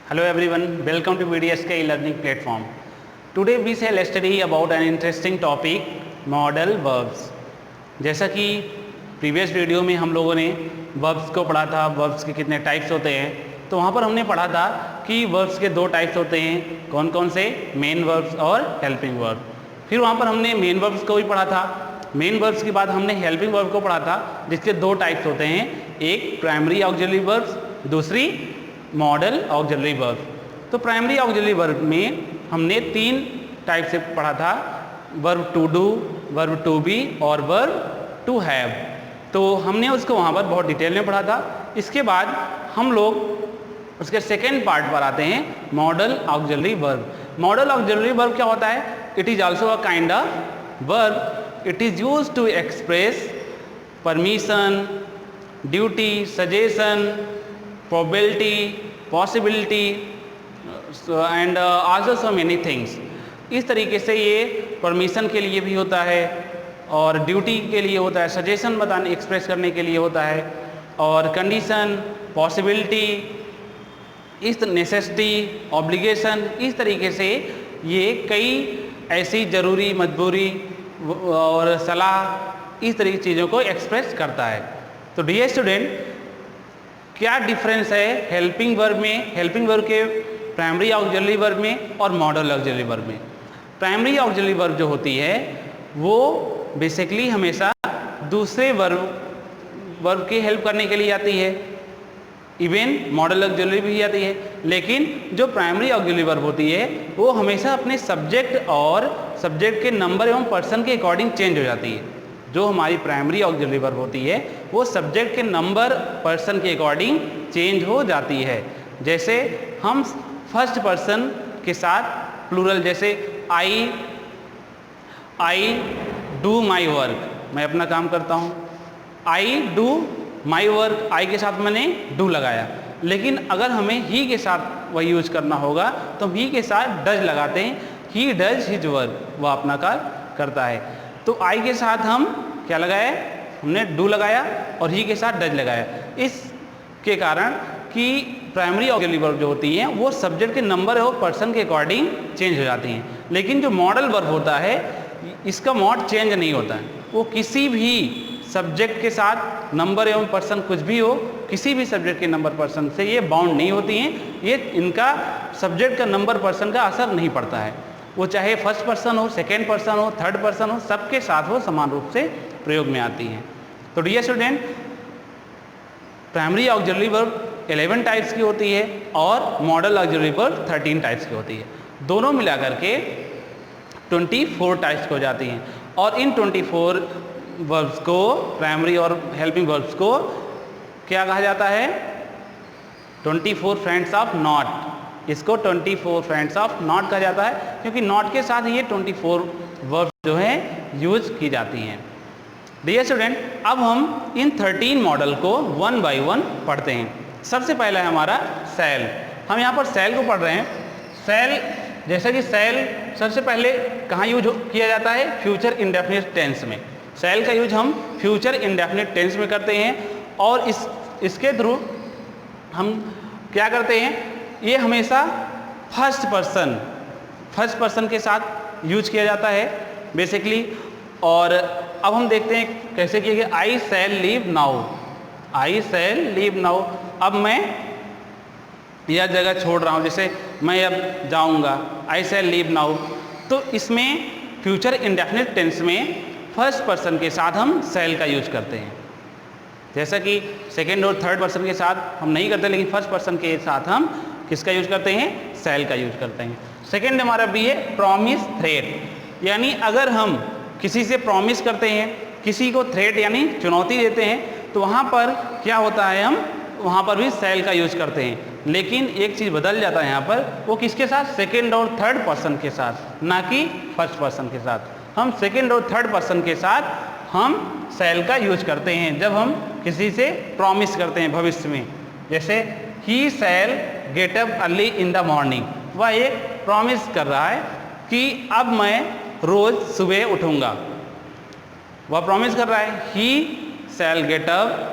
Hello everyone, welcome to VDSK e-learning platform. Today we shall study about an interesting topic, modal verbs. जैसा कि previous video में हम लोगों ने verbs को पढ़ा था, वर्ब्स के कितने टाइप्स होते हैं, तो वहाँ पर हमने पढ़ा था कि वर्ब्स के दो टाइप्स होते हैं, कौन कौन से, मेन वर्ब्स और हेल्पिंग वर्ब। फिर वहाँ पर हमने मेन वर्ब्स को भी पढ़ा था। मेन वर्ब्स के बाद हमने हेल्पिंग वर्ब को पढ़ा था, जिसके दो टाइप्स होते हैं, एक प्राइमरी ऑक्सिलरी वर्ब्स, दूसरी मॉडल ऑक्सिलरी वर्ब। तो प्राइमरी ऑक्सिलरी वर्ब में हमने तीन टाइप से पढ़ा था, verb to do, verb to be और वर्ब टू हैव। तो हमने उसको वहाँ पर बहुत डिटेल में पढ़ा था। इसके बाद हम लोग उसके सेकेंड पार्ट पर आते हैं, modal auxiliary verb. Modal auxiliary verb क्या होता है? It is also a kind of verb. It is use to express permission, duty, suggestion, probability, possibility and also so many things। इस तरीके से ये परमिशन के लिए भी होता है और ड्यूटी के लिए होता है, सजेशन बताने एक्सप्रेस करने के लिए होता है, और कंडीशन, पॉसिबिलिटी, इस नेसेसिटी, ऑब्लिगेशन, इस तरीके से ये कई ऐसी ज़रूरी, मजबूरी और सलाह, इस तरह की चीज़ों को एक्सप्रेस करता है। तो डियर स्टूडेंट, क्या डिफरेंस है हेल्पिंग वर्ब में, हेल्पिंग वर्ब के प्राइमरी ऑक्सिलरी वर्ब में और मॉडल ऑक्सिलरी वर्ब में? प्राइमरी ऑक्सिलरी वर्ब जो होती है वो बेसिकली हमेशा दूसरे वर्ब की हेल्प करने के लिए आती है। इवन मॉडल ऑक्सिलरी भी आती है, लेकिन जो प्राइमरी ऑक्सिलरी वर्ब होती है वो हमेशा अपने सब्जेक्ट और सब्जेक्ट के नंबर एवं पर्सन के अकॉर्डिंग चेंज हो जाती है। जो हमारी प्राइमरी ऑक्सिलरी वर्ब होती है वो सब्जेक्ट के नंबर, पर्सन के अकॉर्डिंग चेंज हो जाती है। जैसे हम फर्स्ट पर्सन के साथ प्लूरल, जैसे आई डू माई वर्क, मैं अपना काम करता हूँ, आई डू माई वर्क, आई के साथ मैंने डू लगाया। लेकिन अगर हमें ही के साथ वही यूज करना होगा तो हम ही के साथ डज लगाते हैं, ही डज हिज वर्क, वह अपना कार्य करता है। तो आई के साथ हम क्या लगाए, हमने डू लगाया और ही के साथ डज लगाया। इसके कारण कि प्राइमरी ऑक्सिलरी वर्ब जो होती हैं वो सब्जेक्ट के नंबर और पर्सन के अकॉर्डिंग चेंज हो जाती हैं। लेकिन जो मॉडल वर्ब होता है इसका मॉड चेंज नहीं होता है, वो किसी भी सब्जेक्ट के साथ नंबर एवं पर्सन कुछ भी हो, किसी भी सब्जेक्ट के नंबर पर्सन से ये बाउंड नहीं होती हैं। ये इनका सब्जेक्ट का नंबर पर्सन का असर नहीं पड़ता है, वो चाहे फर्स्ट पर्सन हो, सेकेंड पर्सन हो, थर्ड पर्सन हो, सबके साथ वो समान रूप से प्रयोग में आती हैं। तो dear student, primary auxiliary verb 11 types की होती है और मॉडल ऑक्सिलरी वर्ब 13 टाइप्स की होती है। दोनों मिलाकर के 24 टाइप्स हो जाती हैं। और इन 24 वर्ब्स को, प्राइमरी और हेल्पिंग वर्ब्स को क्या कहा जाता है? 24 फ्रेंड्स ऑफ नॉट। इसको 24 फ्रेंड्स ऑफ नॉट कहा जाता है, क्योंकि नॉट के साथ ये 24 वर्ब जो हैं यूज की जाती हैं। डियर स्टूडेंट, अब हम इन 13 मॉडल को वन बाय वन पढ़ते हैं। सबसे पहला है हमारा सेल। हम यहाँ पर सेल को पढ़ रहे हैं। सेल, जैसा कि सेल सबसे पहले कहाँ यूज किया जाता है? फ्यूचर इंडेफिनिट टेंस में। सेल का यूज हम फ्यूचर इंडेफिनिट टेंस में करते हैं, और इसके थ्रू हम क्या करते हैं? ये हमेशा फर्स्ट पर्सन के साथ यूज किया जाता है बेसिकली। और अब हम देखते हैं कैसे किया गया। आई शैल लीव नाउ, आई शैल लीव नाउ। अब मैं यह जगह छोड़ रहा हूँ, जैसे मैं अब जाऊँगा, आई शैल लीव नाउ। तो इसमें फ्यूचर इंडेफिनिट टेंस में फर्स्ट पर्सन के साथ हम शैल का यूज करते हैं। जैसा कि सेकेंड और थर्ड पर्सन के साथ हम नहीं करते, लेकिन फर्स्ट पर्सन के साथ हम किसका यूज करते हैं? शैल का यूज करते हैं। सेकेंड हमारा भी है प्रॉमिस थ्रेट, यानी अगर हम किसी से प्रॉमिस करते हैं, किसी को थ्रेट यानी चुनौती देते हैं, तो वहाँ पर क्या होता है? हम वहाँ पर भी शैल का यूज करते हैं। लेकिन एक चीज़ बदल जाता है यहाँ पर, वो किसके साथ? सेकेंड और थर्ड पर्सन के साथ, ना कि फर्स्ट पर्सन के साथ। हम सेकेंड और थर्ड पर्सन के साथ हम शैल का यूज करते हैं जब हम किसी से प्रॉमिस करते हैं भविष्य में। जैसे ही shall get up early in the morning, वह एक प्रॉमिस कर रहा है कि अब मैं रोज़ सुबह उठूँगा। वह प्रॉमिस कर रहा है, he shall get up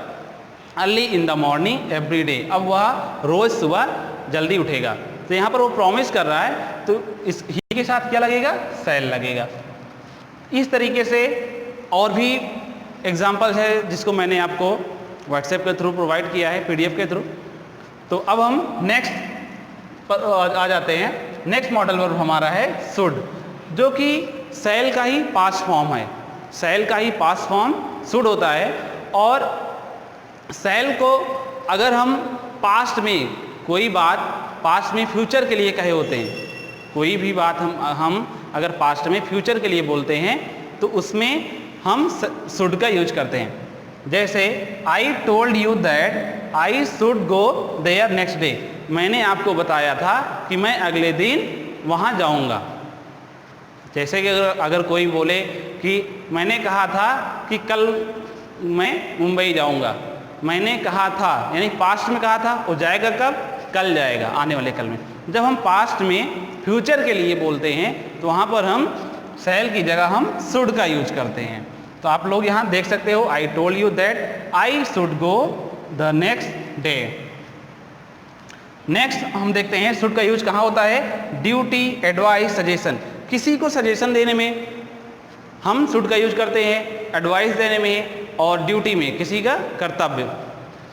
early in the morning every day. अब वह रोज़ सुबह जल्दी उठेगा। तो यहाँ पर वो प्रॉमिस कर रहा है, तो इस ही के साथ क्या लगेगा, शैल लगेगा। इस तरीके से और भी एग्जाम्पल है जिसको मैंने आपको व्हाट्सएप के थ्रू प्रोवाइड किया है, PDF के थ्रू। तो अब हम नेक्स्ट पर आ जाते हैं। नेक्स्ट मॉडल वर्ब हमारा है शुड, जो कि शैल का ही पास्ट फॉर्म है। शैल का ही पास्ट फॉर्म शुड होता है। और शैल को अगर हम पास्ट में कोई बात पास्ट में फ्यूचर के लिए कहे होते हैं, कोई भी बात हम अगर पास्ट में फ्यूचर के लिए बोलते हैं तो उसमें हम शुड का यूज करते हैं। जैसे I told you that I should go there next day, मैंने आपको बताया था कि मैं अगले दिन वहाँ जाऊँगा। जैसे कि अगर कोई बोले कि मैंने कहा था कि कल मैं मुंबई जाऊँगा, मैंने कहा था यानी पास्ट में कहा था, वो जाएगा कब, कल जाएगा, आने वाले कल में। जब हम पास्ट में फ्यूचर के लिए बोलते हैं तो वहाँ पर हम शैल की जगह हम शुड का यूज करते हैं। तो आप लोग यहाँ देख सकते हो, आई told you that I should go the next day. Next हम देखते हैं शुड का यूज कहाँ होता है, ड्यूटी, एडवाइस, सजेशन। किसी को सजेशन देने में हम शुड का यूज करते हैं, एडवाइस देने में और ड्यूटी में किसी का कर्तव्य।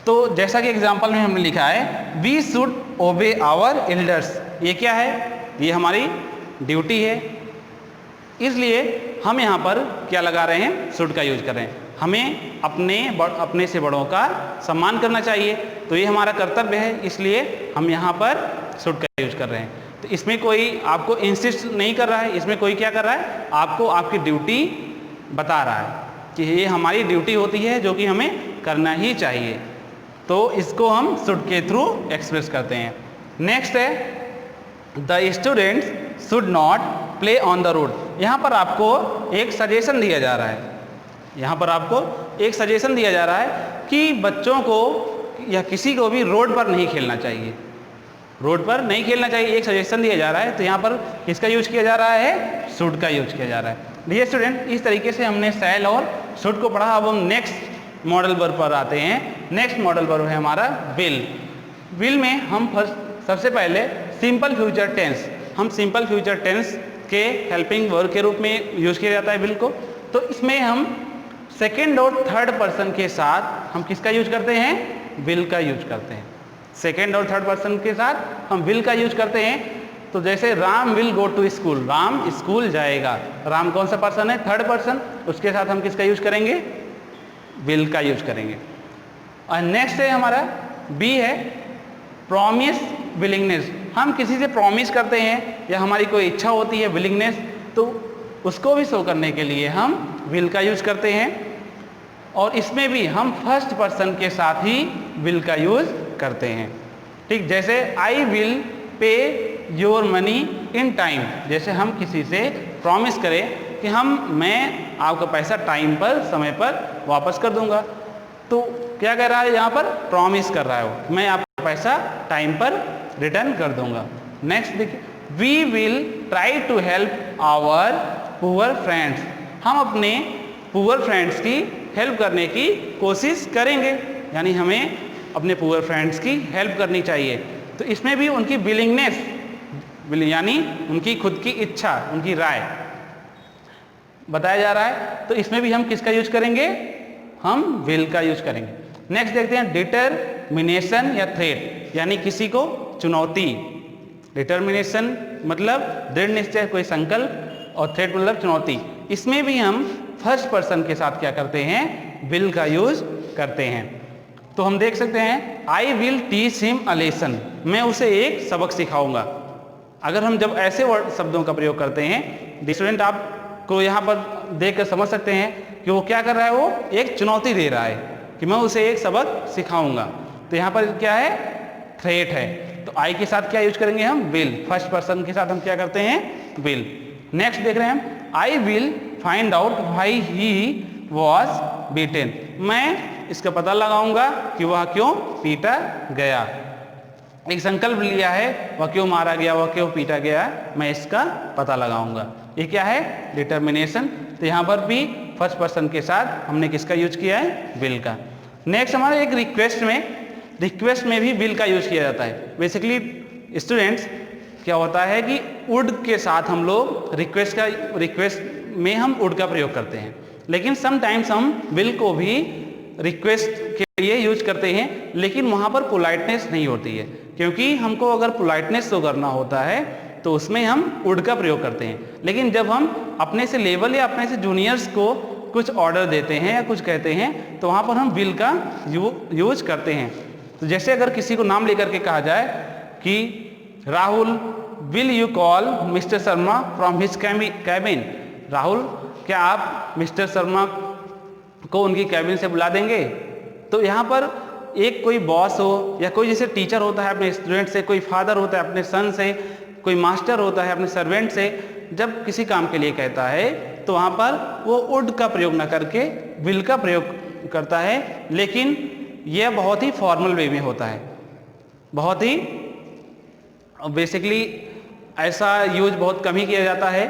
तो जैसा कि एग्जाम्पल में हमने लिखा है we should obey our elders, ये क्या है, ये हमारी ड्यूटी है, इसलिए हम यहाँ पर क्या लगा रहे हैं, शुड का यूज कर रहे हैं। हमें अपने से बड़ों का सम्मान करना चाहिए, तो ये हमारा कर्तव्य है, इसलिए हम यहाँ पर शुड का यूज कर रहे हैं। तो इसमें कोई आपको इंसिस्ट नहीं कर रहा है, इसमें कोई क्या कर रहा है, आपको आपकी ड्यूटी बता रहा है कि ये हमारी ड्यूटी होती है जो कि हमें करना ही चाहिए। तो इसको हम शुड के थ्रू एक्सप्रेस करते हैं। नेक्स्ट है the students should not play on the road. यहाँ पर आपको एक सजेशन दिया जा रहा है, यहाँ पर आपको एक सजेशन दिया जा रहा है कि बच्चों को या किसी को भी रोड पर नहीं खेलना चाहिए, रोड पर नहीं खेलना चाहिए, एक सजेशन दिया जा रहा है। तो यहाँ पर किसका यूज किया जा रहा है, शुड का यूज किया जा रहा है। डियर स्टूडेंट, इस तरीके से हमने शैल और शुड को पढ़ा। अब हम नेक्स्ट मॉडल वर्ब पर आते हैं। नेक्स्ट मॉडल वर्ब है हमारा विल। विल में हम सबसे पहले सिंपल फ्यूचर टेंस, हम सिंपल फ्यूचर टेंस के हेल्पिंग वर्ब के रूप में यूज किया जाता है विल को। तो इसमें हम सेकेंड और थर्ड पर्सन के साथ हम किसका यूज करते हैं, विल का यूज करते हैं। सेकेंड और थर्ड पर्सन के साथ हम विल का यूज करते हैं। तो जैसे Ram will go to school, Ram school जाएगा, राम कौन सा पर्सन है, थर्ड पर्सन, उसके साथ हम किसका यूज करेंगे, विल का यूज करेंगे। और नेक्स्ट है हमारा बी है प्रॉमिस विलिंगनेस। हम किसी से प्रॉमिस करते हैं या हमारी कोई इच्छा होती है विलिंगनेस, तो उसको भी शो करने के लिए हम विल का यूज करते हैं। और इसमें भी हम फर्स्ट पर्सन के साथ ही विल का यूज करते हैं। ठीक, जैसे I will pay your money in time, जैसे हम किसी से प्रॉमिस करें कि मैं आपका पैसा टाइम पर, समय पर वापस कर दूंगा। तो क्या कह रहा है यहाँ पर, प्रॉमिस कर रहा है वो, मैं आपका पैसा टाइम पर रिटर्न कर दूंगा। नेक्स्ट देखिए, we will try to help our poor friends. हम अपने पुअर फ्रेंड्स की हेल्प करने की कोशिश करेंगे, यानी हमें अपने पुअर फ्रेंड्स की हेल्प करनी चाहिए। तो इसमें भी उनकी विलिंगनेस, यानी उनकी खुद की इच्छा, उनकी राय बताया जा रहा है। तो इसमें भी हम किसका यूज करेंगे, हम विल का यूज करेंगे। नेक्स्ट देखते हैं डिटरमिनेशन या थ्रेट, यानी किसी को चुनौती। डिटरमिनेशन मतलब दृढ़ निश्चय, कोई संकल्प, और थ्रेट मतलब चुनौती। इसमें भी हम फर्स्ट पर्सन के साथ क्या करते हैं, विल का यूज करते हैं। तो हम देख सकते हैं I will teach him a lesson, मैं उसे एक सबक सिखाऊंगा। अगर हम जब ऐसे वर्ड शब्दों का प्रयोग करते हैं, स्टूडेंट आपको यहाँ पर देख कर समझ सकते हैं कि वो क्या कर रहा है, वो एक चुनौती दे रहा है कि मैं उसे एक सबक सिखाऊंगा। तो यहाँ पर क्या है, थ्रेट है। तो आई के साथ क्या यूज करेंगे हम, विल। फर्स्ट पर्सन के साथ हम क्या करते हैं, विल। नेक्स्ट देख रहे हैं हम, I will find out why he was beaten, मैं इसका पता लगाऊंगा कि वह क्यों पीटा गया। एक संकल्प लिया है, वह क्यों मारा गया, वह क्यों पीटा गया, मैं इसका पता लगाऊंगा। ये क्या है, डिटरमिनेशन। तो यहाँ पर भी फर्स्ट पर्सन के साथ हमने किसका यूज किया है, विल का। नेक्स्ट हमारा एक रिक्वेस्ट में भी विल का यूज किया जाता है। बेसिकली स्टूडेंट्स क्या होता है कि वुड के साथ हम लोग रिक्वेस्ट में हम वुड का प्रयोग करते हैं, लेकिन समटाइम्स हम विल को भी रिक्वेस्ट के लिए यूज करते हैं, लेकिन वहाँ पर पोलाइटनेस नहीं होती है, क्योंकि हमको अगर पोलाइटनेस शो करना होता है तो उसमें हम वुड का प्रयोग करते हैं। लेकिन जब हम अपने से लेवल या अपने से जूनियर्स को कुछ ऑर्डर देते हैं या कुछ कहते हैं तो वहाँ पर हम विल का यूज करते हैं। तो जैसे अगर किसी को नाम लेकर के कहा जाए कि Rahul will you call mister Sharma from his cabin, Rahul क्या आप मिस्टर शर्मा को उनकी कैबिन से बुला देंगे? तो यहाँ पर एक कोई बॉस हो या कोई जैसे टीचर होता है अपने स्टूडेंट से, कोई फादर होता है अपने सन से, कोई मास्टर होता है अपने सर्वेंट से, जब किसी काम के लिए कहता है तो वहाँ पर वो वुड का प्रयोग न करके विल का प्रयोग करता है, लेकिन यह बहुत ही फॉर्मल वे में होता है, बहुत ही बेसिकली ऐसा यूज बहुत कम ही किया जाता है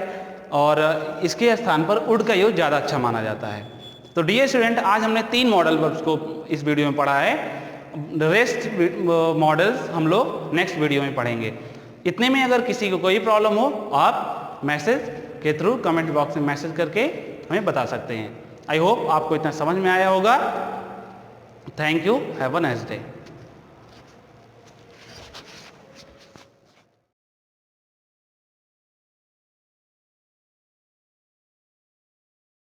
और इसके स्थान पर वुड का यूज ज़्यादा अच्छा माना जाता है। तो डियर स्टूडेंट, आज हमने 3 मॉडल वर्ब्स को इस वीडियो में पढ़ा है, रेस्ट मॉडल्स हम लोग नेक्स्ट वीडियो में पढ़ेंगे। इतने में अगर किसी को कोई प्रॉब्लम हो आप मैसेज के थ्रू कमेंट बॉक्स में मैसेज करके हमें बता सकते हैं। आई होप आपको इतना समझ में आया होगा। Thank you, have a nice day.